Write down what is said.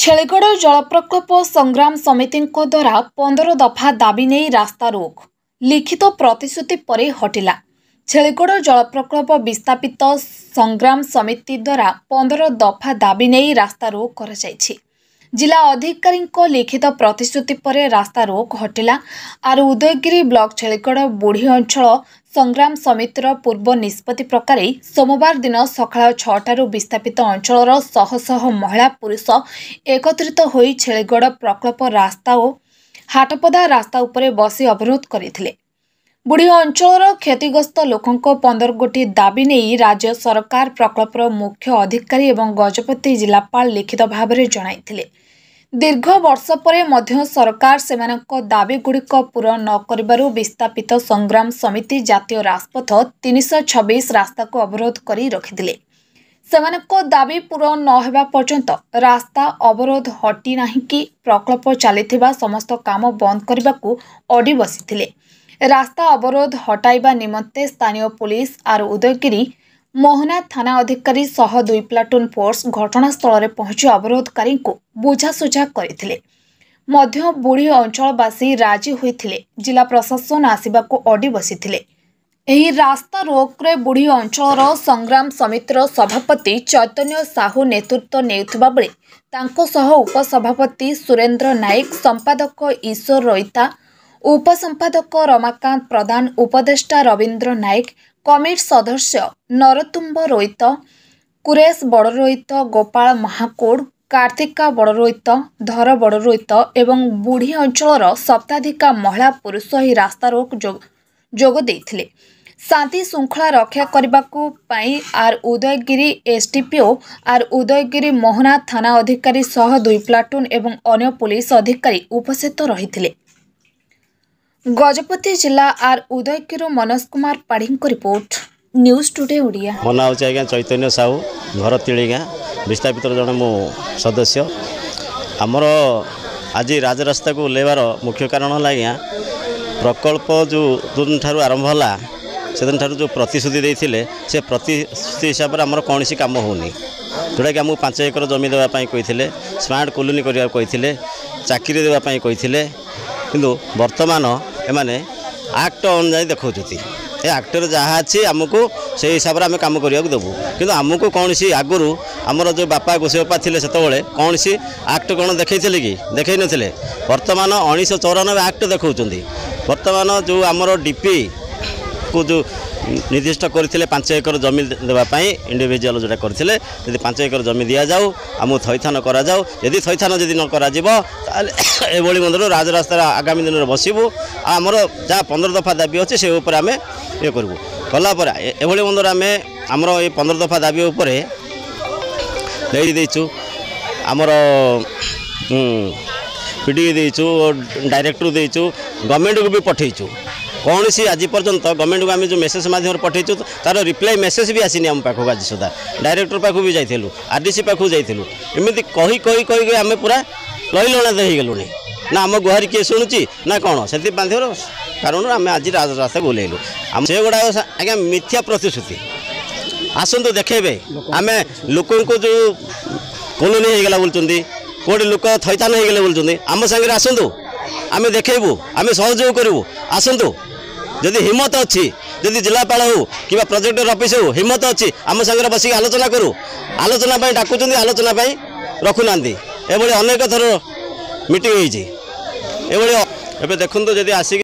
छेलीगढ़ जलप्रकल्प संग्राम समिति द्वारा 15 दफा दाबी नहीं रास्ता रोक लिखित प्रतिश्रुति परे हटिला। छेलीगढ़ जलप्रकल्प विस्थापित संग्राम समिति द्वारा 15 दफा दाबी नहीं रास्ता रोक कर जिला अधिकारी लिखित प्रतिश्रुति परे रास्ता रोक हटिला। आर उदयगिरी ब्लॉक छेलीगढ़ बुढ़ी अंचल संग्राम समितिर पूर्व निष्पत्ति प्रकार सोमवार दिन सकाळ 6टारू विस्थापित अंचल शह शह महिला पुरुष एकत्रित होई छेलीगढ़ प्रकल्प रास्ता और हाटपदा रास्ता उपरे बसी अवरोध करथिले। बुढ़ी अंचल क्षतिग्रस्त लोकों 15 गोटी दाबी नहीं राज्य सरकार प्रकल्पर मुख्य अधिकारी एवं गजपति जिलापाल लिखित भाव में जणाइथिले। दीर्घ वर्ष परे मध्य सरकार सेमानक दाबी गुड़िक पूरा न करिबारु विस्थापित संग्राम समिति जातीय राजपथ 326 रास्ता को अवरोध करी रखिथिले। सेमानक दाबी पूरा न हेबा पर्यंत रास्ता अवरोध हटी नाही कि प्रकल्प चलिथिबा समस्त काम बंद करबाकू अडी बसिथिले। रास्ता अवरोध हटाइबा निमंते स्थानीय पुलिस और उदयगिरी मोहना थाना अधिकारी सह 2 प्लाटून फोर्स घटनास्थल में पहुंची अवरोधकारी को बुझासुझा करथिले। मध्य बुढ़ी अंचलवासी राजी होइथिले। जिला प्रशासन आसिबाकू अडी बसिथिले। एही रास्ता रोक रे बुढ़ी अंचल संग्राम समितिर सभापति चैतन्य साहू नेतृत्व नेउथिबा बेले तांको सह उपसभापति सुरेंद्र नायक, संपादक ईश्वर रोइता, उपसंपादक रमाकांत प्रधान, उपदेष्टा रवींद्र नायक, कमिटी सदस्य नरतुंब रोइत, कुरेश बड़रोइत, गोपाल महाकोड़, कार्तिका बड़रोइत, धर बड़रोइत एवं बुढ़ी अंचल सप्ताधिका महिला पुरुष ही रास्ता रोक जोग देथिले। शांति श्रृंखला रक्षा करबाकू पाई आर उदयगिरी एसडीपीओ आर उदयगिरी मोहना थाना अधिकारी सह 2 प्लाटून एवं अन्य पुलिस अधिकारी उपस्थित रहिथिले। गजपति जिला आर उदयगिरी मनोज कुमार पाढ़ी को रिपोर्ट, न्यूज टुडे ओडिया। मो ना होचे आज्ञा चैतन्य साहू, घर तिलिगा विस्थापित जन मो सदस्य। आमर आज राजरास्ता को ओल्लैबार मुख्य कारण है आज्ञा प्रकल्प जो दिन ठारू आरंभ होला से दिन ठारू जो प्रतिश्रुति देइथिले से प्रतिश्रुति हिसाब से आमर कौन सी काम होनी, जोटा कि आमको 5 एकर जमी देवाई कही, स्मार्ट कॉलोनी करने कही, चाकरी देवाई कही, किंतु वर्तमान एमाने आक्ट अनुजाई देखते ये आक्टर जहाँ अच्छी आमको से हिसाब से आम कम करने देवु, कि आमको कौन सी आगुरी आमर जो बापा गोसे बापा थे से कौन सी आक्ट कौन देखते कि देखई नथिले। वर्तमान 1994 आक्ट देखते। वर्तमान जो आमर डीपी को जो निर्दिष्ट करते 5 एकर जमी देवाई इंडिविजुअल जोटा करते, यदि 5 एकर जमी दि जाऊ आमको थैथान करा जाऊ, यदि थैथान जदि न करा जिवो एभली मंदिर राजरास्ता आगामी दिन में बसबू। आमर जहाँ 15 दफा दाबी अच्छे से उपर आम ये करूँ कलापर एभली मंदिर आम आमर ये 15 दफा दाबी उपर देचु आमर पीडी देचु, डायरेक्टर देचु, गवर्नमेंट को भी पठेचु। कौन सी आज पर्यंत गवर्नमेंट को आम जो मेसेज माध्यम पठेचु तार रिप्लाई मेसेज भी आसनी आम पाखक आज सुधा। डायरेक्टर पाखु भी जाइलु, आरडीसी पाखु जाइलु, एमती कही कही कही आम पूरा लईलणाद हो गलुनी ना आम गुहारी किए शुणुची ना कौन से कारण आम आज रास्ता ओल्लैलु। आम से गुड़ा आज्ञा मिथ्या प्रतिश्रुति आसतु देखेबे आम लोक जो कॉलोनी होगला बोलते कौटे लोक थैथान होगले बोलते आम सागर आसतु आम देखेबू, आम सहयोग करूँ। आसतु जदि हिम्मत अच्छी, जदि जिलापाल हो कि प्रोजेक्टर ऑफिस हो हिम्मत अच्छी आम सागर बस आलोचना करूँ। आलोचना डाकुं, आलोचना रखुना एभली अनेक थर मीटिंग होती। देखते जदि आसिक